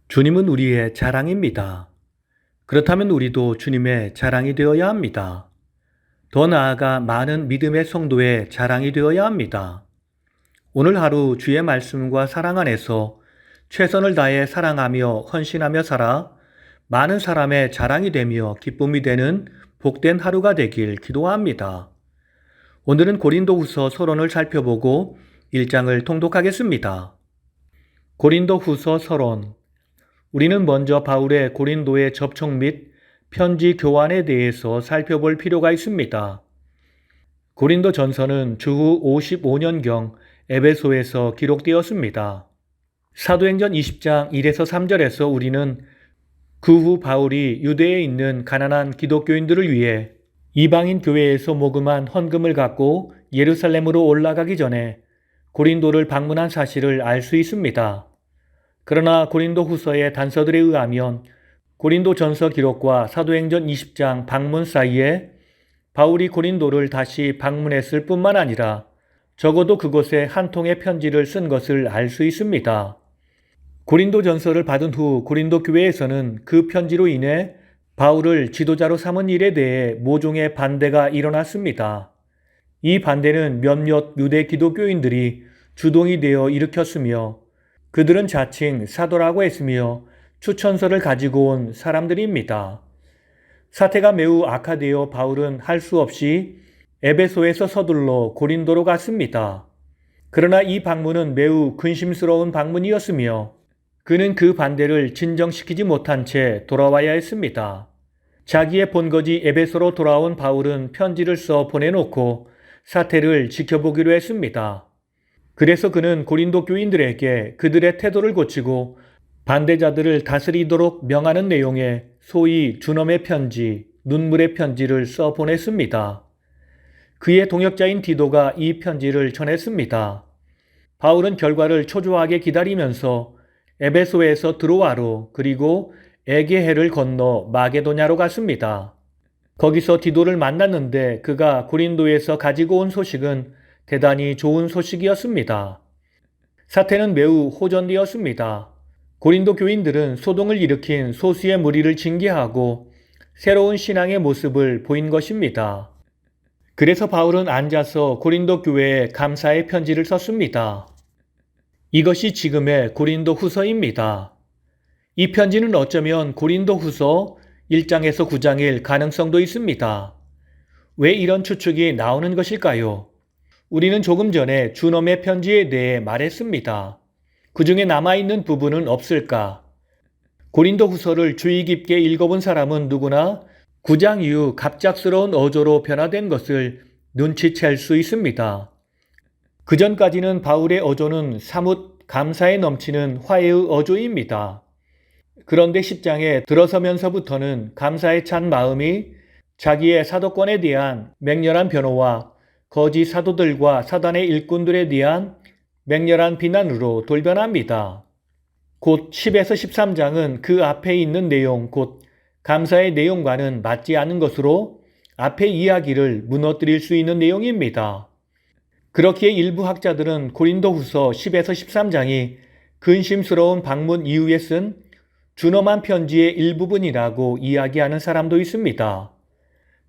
주님은 우리의 자랑입니다. 그렇다면 우리도 주님의 자랑이 되어야 합니다. 더 나아가 많은 믿음의 성도의 자랑이 되어야 합니다. 오늘 하루 주의 말씀과 사랑 안에서 최선을 다해 사랑하며 헌신하며 살아 많은 사람의 자랑이 되며 기쁨이 되는 복된 하루가 되길 기도합니다. 오늘은 고린도후서 서론을 살펴보고 1장을 통독하겠습니다. 고린도후서 서론. 우리는 먼저 바울의 고린도의 접촉 및 편지 교환에 대해서 살펴볼 필요가 있습니다. 고린도 전서는 주후 55년경 에베소에서 기록되었습니다. 사도행전 20장 1에서 3절에서 우리는 그 후 바울이 유대에 있는 가난한 기독교인들을 위해 이방인 교회에서 모금한 헌금을 갖고 예루살렘으로 올라가기 전에 고린도를 방문한 사실을 알 수 있습니다. 그러나 고린도 후서의 단서들에 의하면 고린도 전서 기록과 사도행전 20장 방문 사이에 바울이 고린도를 다시 방문했을 뿐만 아니라 적어도 그곳에 한 통의 편지를 쓴 것을 알 수 있습니다. 고린도 전서를 받은 후 고린도 교회에서는 그 편지로 인해 바울을 지도자로 삼은 일에 대해 모종의 반대가 일어났습니다. 이 반대는 몇몇 유대 기독교인들이 주동이 되어 일으켰으며 그들은 자칭 사도라고 했으며 추천서를 가지고 온 사람들입니다. 사태가 매우 악화되어 바울은 할 수 없이 에베소에서 서둘러 고린도로 갔습니다. 그러나 이 방문은 매우 근심스러운 방문이었으며 그는 그 반대를 진정시키지 못한 채 돌아와야 했습니다. 자기의 본거지 에베소로 돌아온 바울은 편지를 써 보내놓고 사태를 지켜보기로 했습니다. 그래서 그는 고린도 교인들에게 그들의 태도를 고치고 반대자들을 다스리도록 명하는 내용의 소위 준엄의 편지, 눈물의 편지를 써 보냈습니다. 그의 동역자인 디도가 이 편지를 전했습니다. 바울은 결과를 초조하게 기다리면서 에베소에서 드로아로 그리고 에게해를 건너 마게도냐로 갔습니다. 거기서 디도를 만났는데 그가 고린도에서 가지고 온 소식은 대단히 좋은 소식이었습니다. 사태는 매우 호전되었습니다. 고린도 교인들은 소동을 일으킨 소수의 무리를 징계하고 새로운 신앙의 모습을 보인 것입니다. 그래서 바울은 앉아서 고린도 교회에 감사의 편지를 썼습니다. 이것이 지금의 고린도 후서입니다. 이 편지는 어쩌면 고린도 후서 1장에서 9장일 가능성도 있습니다. 왜 이런 추측이 나오는 것일까요? 우리는 조금 전에 준엄의 편지에 대해 말했습니다. 그 중에 남아있는 부분은 없을까? 고린도 후서를 주의 깊게 읽어본 사람은 누구나 9장 이후 갑작스러운 어조로 변화된 것을 눈치챌 수 있습니다. 그 전까지는 바울의 어조는 사뭇 감사에 넘치는 화해의 어조입니다. 그런데 10장에 들어서면서부터는 감사에 찬 마음이 자기의 사도권에 대한 맹렬한 변호와 거짓 사도들과 사단의 일꾼들에 대한 맹렬한 비난으로 돌변합니다. 곧 10에서 13장은 그 앞에 있는 내용, 곧 감사의 내용과는 맞지 않은 것으로 앞의 이야기를 무너뜨릴 수 있는 내용입니다. 그렇기에 일부 학자들은 고린도 후서 10에서 13장이 근심스러운 방문 이후에 쓴 준엄한 편지의 일부분이라고 이야기하는 사람도 있습니다.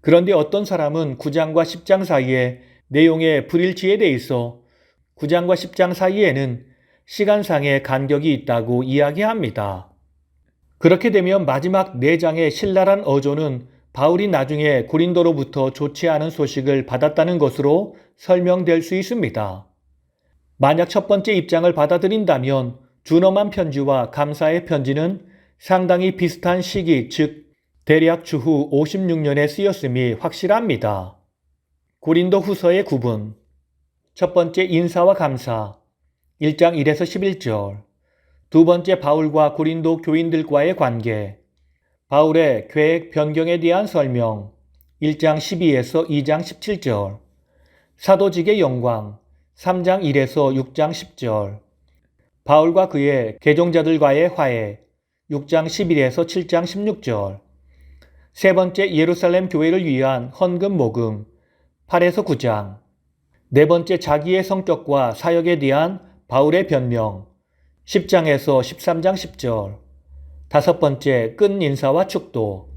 그런데 어떤 사람은 9장과 10장 사이에 내용의 불일치에 대해서 9장과 10장 사이에는 시간상의 간격이 있다고 이야기합니다. 그렇게 되면 마지막 4장의 신랄한 어조는 바울이 나중에 고린도로부터 좋지 않은 소식을 받았다는 것으로 설명될 수 있습니다. 만약 첫 번째 입장을 받아들인다면 준엄한 편지와 감사의 편지는 상당히 비슷한 시기, 즉 대략 주후 56년에 쓰였음이 확실합니다. 고린도 후서의 구분. 첫 번째 인사와 감사. 1장 1에서 11절. 두 번째 바울과 고린도 교인들과의 관계. 바울의 계획 변경에 대한 설명. 1장 12에서 2장 17절. 사도직의 영광. 3장 1에서 6장 10절. 바울과 그의 개종자들과의 화해. 6장 11에서 7장 16절. 세 번째 예루살렘 교회를 위한 헌금 모금. 8에서 9장. 네 번째 자기의 성격과 사역에 대한 바울의 변명. 10장에서 13장 10절. 5번째, 끈 인사와 축도.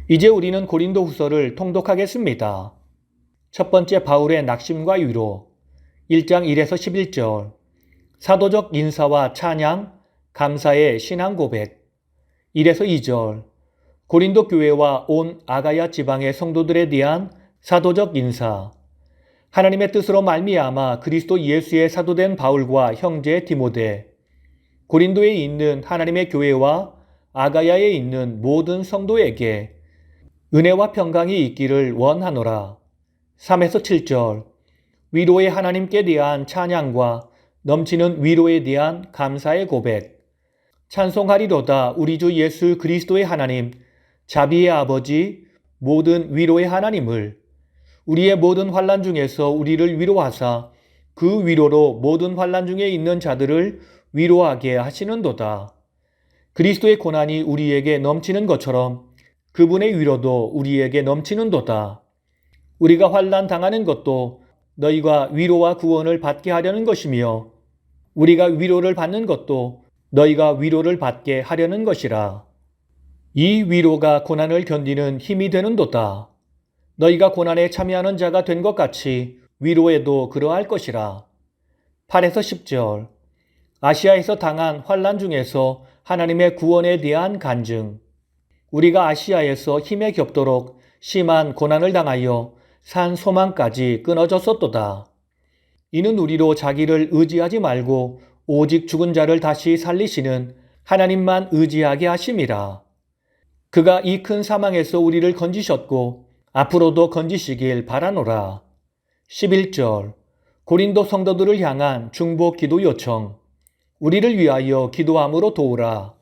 이제 우리는 고린도 후서를 통독하겠습니다. 첫 번째, 바울의 낙심과 위로. 1장 1에서 11절. 사도적 인사와 찬양, 감사의 신앙 고백. 1에서 2절. 고린도 교회와 온 아가야 지방의 성도들에 대한 사도적 인사. 하나님의 뜻으로 말미암아 그리스도 예수의 사도된 바울과 형제 디모데, 고린도에 있는 하나님의 교회와 아가야에 있는 모든 성도에게 은혜와 평강이 있기를 원하노라. 3에서 7절. 위로의 하나님께 대한 찬양과 넘치는 위로에 대한 감사의 고백. 찬송하리로다 우리 주 예수 그리스도의 하나님, 자비의 아버지, 모든 위로의 하나님을. 우리의 모든 환난 중에서 우리를 위로하사 그 위로로 모든 환난 중에 있는 자들을 위로하게 하시는도다. 그리스도의 고난이 우리에게 넘치는 것처럼 그분의 위로도 우리에게 넘치는도다. 우리가 환난 당하는 것도 너희가 위로와 구원을 받게 하려는 것이며 우리가 위로를 받는 것도 너희가 위로를 받게 하려는 것이라. 이 위로가 고난을 견디는 힘이 되는도다. 너희가 고난에 참여하는 자가 된 것 같이 위로에도 그러할 것이라. 8에서 10절. 아시아에서 당한 환난 중에서 하나님의 구원에 대한 간증. 우리가 아시아에서 힘에 겹도록 심한 고난을 당하여 산 소망까지 끊어졌었도다. 이는 우리로 자기를 의지하지 말고 오직 죽은 자를 다시 살리시는 하나님만 의지하게 하심이라. 그가 이 큰 사망에서 우리를 건지셨고 앞으로도 건지시길 바라노라. 11절. 고린도 성도들을 향한 중보 기도 요청. 우리를 위하여 기도함으로 도우라.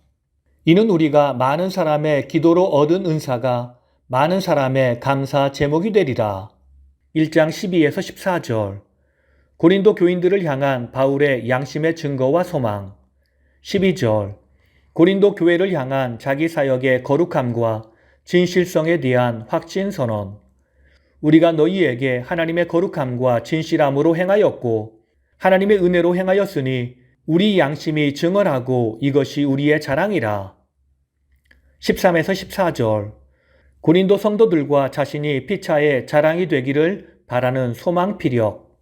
이는 우리가 많은 사람의 기도로 얻은 은사가 많은 사람의 감사 제목이 되리라. 1장 12에서 14절. 고린도 교인들을 향한 바울의 양심의 증거와 소망. 12절. 고린도 교회를 향한 자기 사역의 거룩함과 진실성에 대한 확신 선언. 우리가 너희에게 하나님의 거룩함과 진실함으로 행하였고 하나님의 은혜로 행하였으니 우리 양심이 증언하고 이것이 우리의 자랑이라. 13에서 14절. 고린도 성도들과 자신이 피차에 자랑이 되기를 바라는 소망 피력.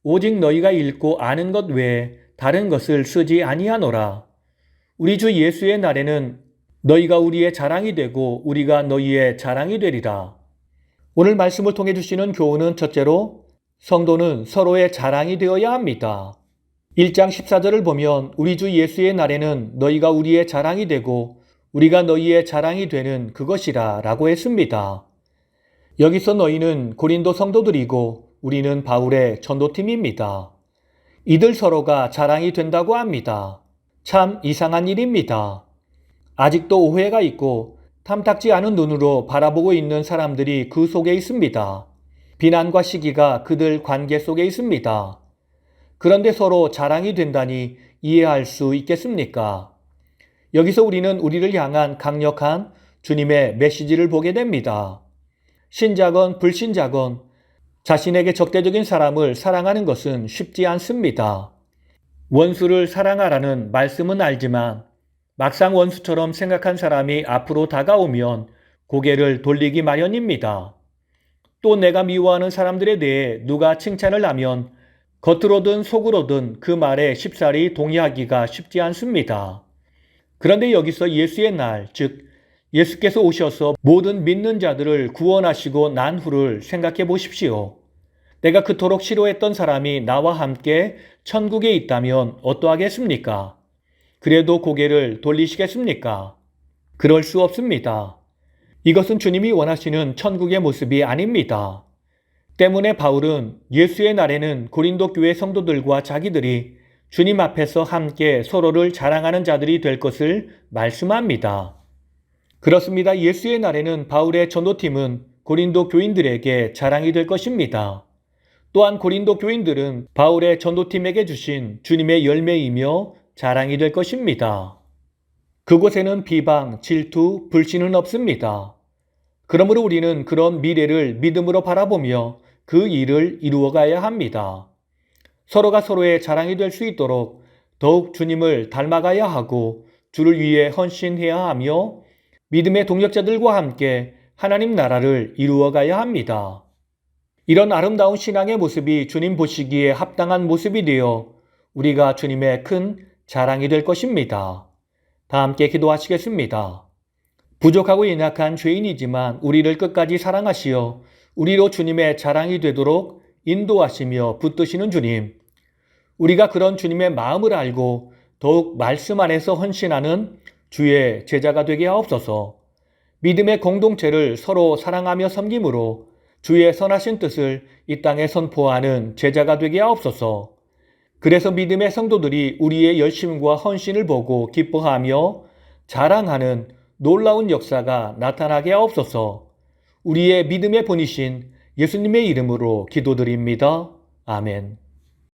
오직 너희가 읽고 아는 것 외에 다른 것을 쓰지 아니하노라. 우리 주 예수의 날에는 너희가 우리의 자랑이 되고 우리가 너희의 자랑이 되리라. 오늘 말씀을 통해 주시는 교훈은 첫째로 성도는 서로의 자랑이 되어야 합니다. 1장 14절을 보면 우리 주 예수의 날에는 너희가 우리의 자랑이 되고 우리가 너희의 자랑이 되는 그것이라 라고 했습니다. 여기서 너희는 고린도 성도들이고 우리는 바울의 전도팀입니다. 이들 서로가 자랑이 된다고 합니다. 참 이상한 일입니다. 아직도 오해가 있고 탐탁지 않은 눈으로 바라보고 있는 사람들이 그 속에 있습니다. 비난과 시기가 그들 관계 속에 있습니다. 그런데 서로 자랑이 된다니 이해할 수 있겠습니까? 여기서 우리는 우리를 향한 강력한 주님의 메시지를 보게 됩니다. 신자건 불신자건 자신에게 적대적인 사람을 사랑하는 것은 쉽지 않습니다. 원수를 사랑하라는 말씀은 알지만 막상 원수처럼 생각한 사람이 앞으로 다가오면 고개를 돌리기 마련입니다. 또 내가 미워하는 사람들에 대해 누가 칭찬을 하면 겉으로든 속으로든 그 말에 쉽사리 동의하기가 쉽지 않습니다. 그런데 여기서 예수의 날, 즉 예수께서 오셔서 모든 믿는 자들을 구원하시고 난 후를 생각해 보십시오. 내가 그토록 싫어했던 사람이 나와 함께 천국에 있다면 어떠하겠습니까? 그래도 고개를 돌리시겠습니까? 그럴 수 없습니다. 이것은 주님이 원하시는 천국의 모습이 아닙니다. 때문에 바울은 예수의 날에는 고린도 교회 성도들과 자기들이 주님 앞에서 함께 서로를 자랑하는 자들이 될 것을 말씀합니다. 그렇습니다. 예수의 날에는 바울의 전도팀은 고린도 교인들에게 자랑이 될 것입니다. 또한 고린도 교인들은 바울의 전도팀에게 주신 주님의 열매이며 자랑이 될 것입니다. 그곳에는 비방, 질투, 불신은 없습니다. 그러므로 우리는 그런 미래를 믿음으로 바라보며 그 일을 이루어가야 합니다. 서로가 서로의 자랑이 될 수 있도록 더욱 주님을 닮아가야 하고 주를 위해 헌신해야 하며 믿음의 동역자들과 함께 하나님 나라를 이루어가야 합니다. 이런 아름다운 신앙의 모습이 주님 보시기에 합당한 모습이 되어 우리가 주님의 큰 자랑이 될 것입니다. 다 함께 기도하시겠습니다. 부족하고 연약한 죄인이지만 우리를 끝까지 사랑하시어 우리로 주님의 자랑이 되도록 인도하시며 붙드시는 주님, 우리가 그런 주님의 마음을 알고 더욱 말씀 안에서 헌신하는 주의 제자가 되게 하옵소서. 믿음의 공동체를 서로 사랑하며 섬김으로 주의 선하신 뜻을 이 땅에 선포하는 제자가 되게 하옵소서. 그래서 믿음의 성도들이 우리의 열심과 헌신을 보고 기뻐하며 자랑하는 놀라운 역사가 나타나게 하옵소서. 우리의 믿음의 본이신 예수님의 이름으로 기도드립니다. 아멘.